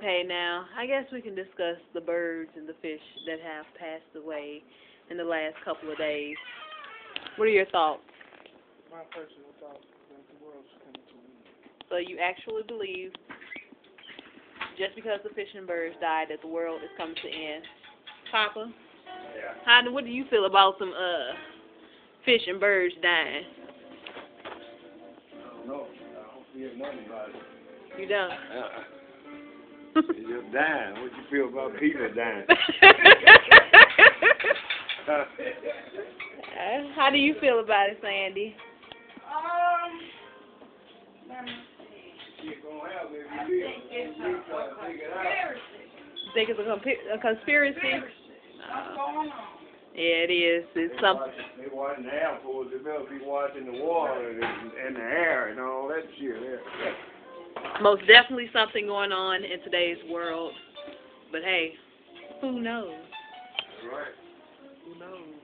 Okay, now, I guess we can discuss the birds and the fish that have passed away in the last couple of days. What are your thoughts? My personal thoughts is that the world's coming to an end. So you actually believe just because the fish and birds died that the world is coming to an end? Papa? Yeah. What do you feel about some fish and birds dying? I don't know. I don't feel nothing about it. You don't? It's just dying. What you feel about people dying? How do you feel about it, Sandy? Let me see. You're gonna have it if you It's try to figure it out. conspiracy. You think it's a conspiracy? What's going on? Yeah, it is. It's something. They watching the Air Force. They better be watching the water and the air and all that shit there. Most definitely something going on in today's world. But hey, who knows? Right. Who knows?